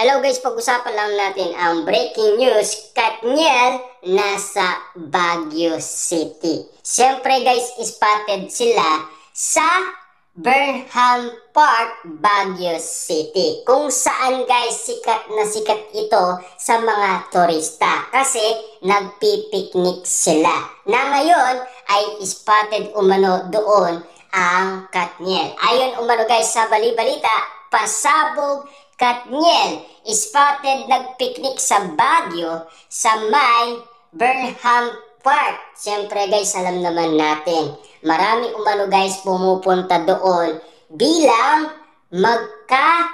Hello guys, pag-usapan lang natin ang breaking news. Katniel nasa Baguio City. Siyempre guys, spotted sila sa Burnham Park, Baguio City. Kung saan guys, sikat na sikat ito sa mga turista. Kasi nagpipiknik sila. Na ngayon ay spotted umano doon ang Katniel. Ayon umano guys sa bali-balita, pasabog Katniel spotted nagpiknik sa Baguio sa may Burnham Park. Siyempre guys, alam naman natin, marami umano guys pumupunta doon bilang magkaibigan.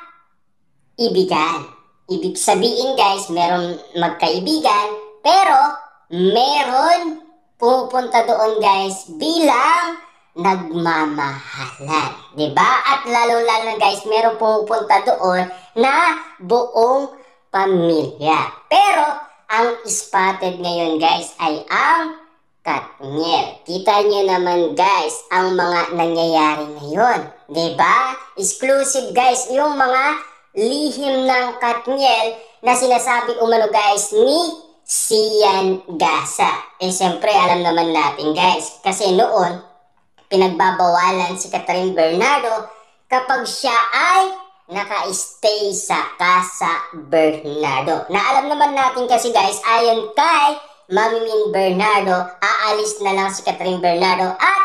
Ibig sabihin guys, meron magkaibigan, pero meron pumupunta doon guys bilang nagmamahalan, diba? At lalo-lalo na guys, meron pumupunta doon na buong pamilya. Pero ang spotted ngayon guys ay ang Katniel. Kita nyo naman guys ang mga nangyayari ngayon, diba? Exclusive guys yung mga lihim ng Katniel na sinasabi umano guys ni Sian Gasa. Siyempre alam naman natin guys, kasi noon pinagbabawalan si Catherine Bernardo kapag siya ay naka-stay sa Casa Bernardo. Na alam naman natin kasi guys, ayon kay Mami Min Bernardo, aalis na lang si Catherine Bernardo at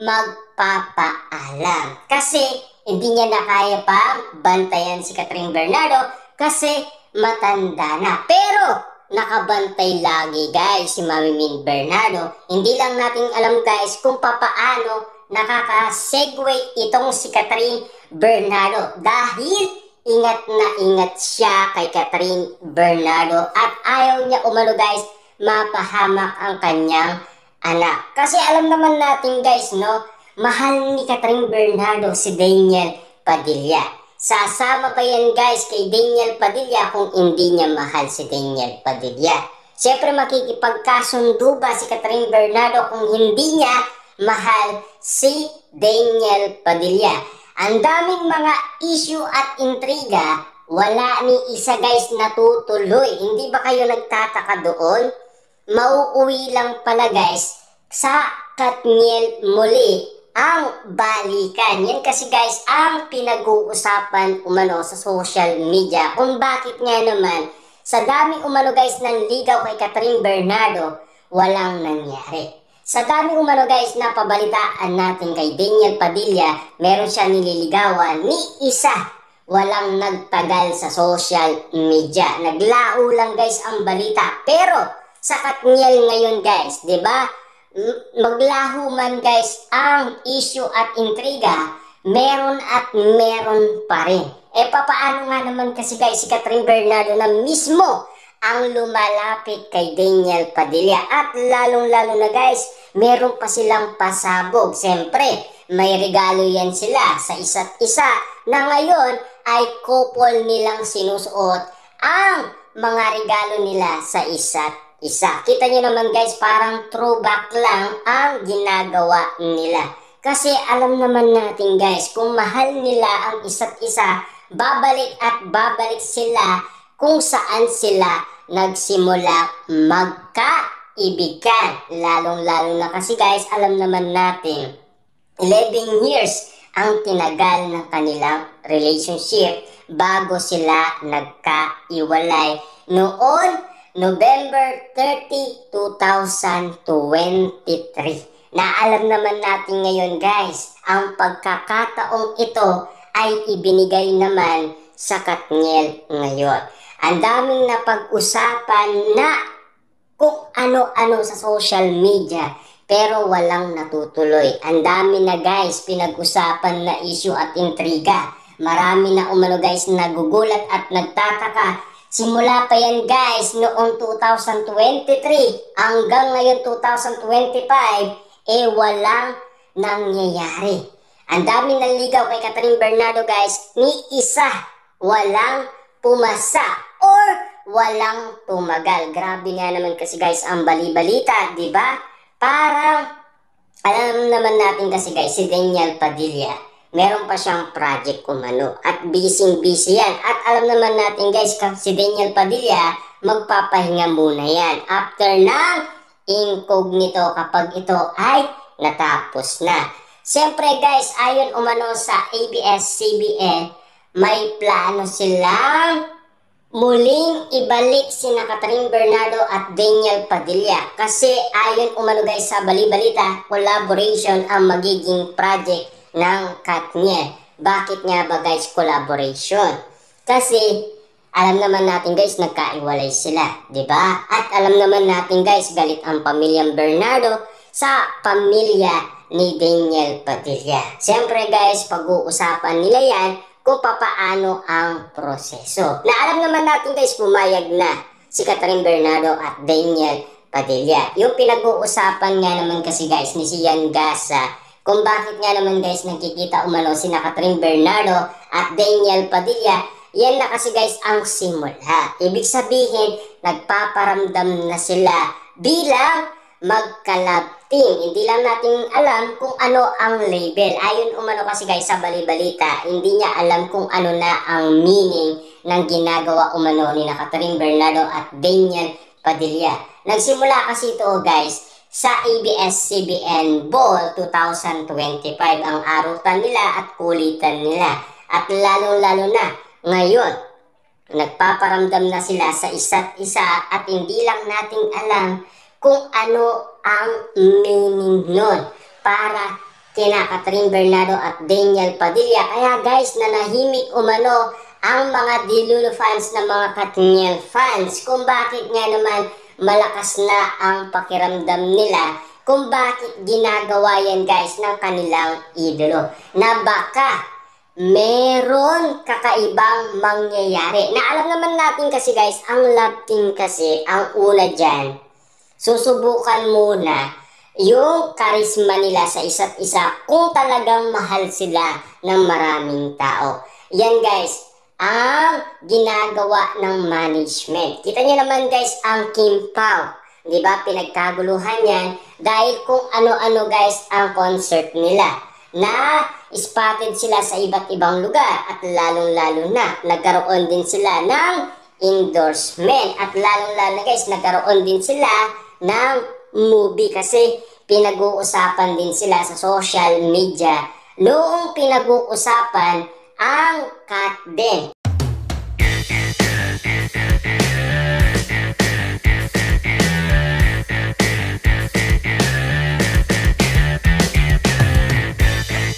magpapaalam. Kasi hindi niya na kaya pa bantayan si Catherine Bernardo kasi matanda na. Pero nakabantay lagi guys si Mami Min Bernardo. Hindi lang natin alam guys kung papaano nakaka-segue itong si Catherine Bernardo dahil ingat na ingat siya kay Catherine Bernardo at ayaw niya umano guys mapahamak ang kanyang anak. Kasi alam naman natin guys, no, mahal ni Catherine Bernardo si Daniel Padilla. Sasama pa yan guys kay Daniel Padilla kung hindi niya mahal si Daniel Padilla. Siyempre makikipagkasundo ba si Catherine Bernardo kung hindi niya mahal si Daniel Padilla? Ang daming mga issue at intriga, wala ni isa guys natutuloy. Hindi ba kayo nagtataka doon? Mauuwi lang pala guys sa Katniel muli ang balikan. Yan kasi guys ang pinag-uusapan umano sa social media kung bakit nga naman sa dami umano guys ng ligaw kay Catherine Bernardo walang nangyari. Sa dami umano guys na pabalitaan natin kay Daniel Padilla, meron siya nililigawan ni isa. Walang nagtagal sa social media. Naglao lang guys ang balita. Pero sa Katniel ngayon guys, 'di ba? Maglaho man guys ang issue at intriga, meron at meron pa rin. Papaano nga naman kasi guys si Catherine Bernardo na mismo ang lumalapit kay Daniel Padilla at lalong-lalo na guys, meron pa silang pasabog. Siyempre, may regalo yan sila sa isa't isa na ngayon ay couple nilang sinusuot ang mga regalo nila sa isa't isa. Kita nyo naman guys, parang throwback lang ang ginagawa nila. Kasi alam naman natin guys, kung mahal nila ang isa't isa, babalik at babalik sila kung saan sila nagsimula magkaibigan. Lalong-lalo na kasi guys, alam naman natin, 11 years ang tinagal ng kanilang relationship bago sila nagkaiwalay noon November 30, 2023. Naalam naman natin ngayon guys, ang pagkakataong ito ay ibinigay naman sa Katniel ngayon. Ang daming napag-usapan na kung ano-ano sa social media pero walang natutuloy. Ang dami na guys pinag-usapan na issue at intriga. Marami na umano guys nagugulat at nagtataka. Simula pa yan guys noong 2023 hanggang ngayon 2025 walang nangyayari. Ang dami naligaw kay Catherine Bernardo guys, ni isa walang pumasa or walang tumagal. Grabe nga naman kasi guys ang bali-balita, di ba? Parang alam naman natin kasi guys si Daniel Padilla meron pa siyang project umano at busy yan. At alam naman natin guys, si Daniel Padilla, magpapahinga muna yan after ng incognito kapag ito ay natapos na. Siyempre guys, ayon umano sa ABS-CBN, may plano silang muling ibalik sina Catherine Bernardo at Daniel Padilla. Kasi ayon umano guys sa bali-balita, collaboration ang magiging project ng Katniel. Bakit nga ba guys collaboration? Kasi alam naman natin guys nagkaiwalay sila, 'di ba? At alam naman natin guys galit ang pamilyang Bernardo sa pamilya ni Daniel Padilla. Siyempre guys, pag-uusapan nila yan kung papaano ang proseso. Na alam naman natin guys, pumayag na si Catherine Bernardo at Daniel Padilla. Yung pinag-uusapan nga naman kasi guys ni Sian Gasa, kung bakit nga naman guys nagkikita umano si Catherine Bernardo at Daniel Padilla, yan na kasi guys ang simula. Ibig sabihin, nagpaparamdam na sila bilang mag-collab team. Hindi lang natin alam kung ano ang label. Ayon umano kasi guys sa bali-balita, hindi niya alam kung ano na ang meaning ng ginagawa umano ni Catherine Bernardo at Daniel Padilla. Nagsimula kasi ito guys sa ABS-CBN Ball 2025 ang arutan nila at kulitan nila. At lalong-lalo na ngayon, nagpaparamdam na sila sa isa't isa at hindi lang natin alam kung ano ang meaning nun para kina Catherine Bernardo at Daniel Padilla. Kaya guys, nanahimik umano ang mga Dilulo fans na mga Katniel fans kung bakit nga naman malakas na ang pakiramdam nila kung bakit ginagawa yan guys ng kanilang idolo. Na baka meron kakaibang mangyayari. Na alam naman natin kasi guys, ang love team kasi, ang una dyan, susubukan muna yung karisma nila sa isa't isa kung talagang mahal sila ng maraming tao. Yan guys, ang ginagawa ng management. Kita niyo naman guys, ang Kim Pao. Diba? Pinagkaguluhan yan dahil kung ano-ano guys ang concert nila. Na spotted sila sa iba't ibang lugar at lalong-lalo na nagkaroon din sila ng endorsement. At lalong-lalo na guys, nagkaroon din sila ng movie kasi pinag-uusapan din sila sa social media noong pinag-uusapan ang Kat din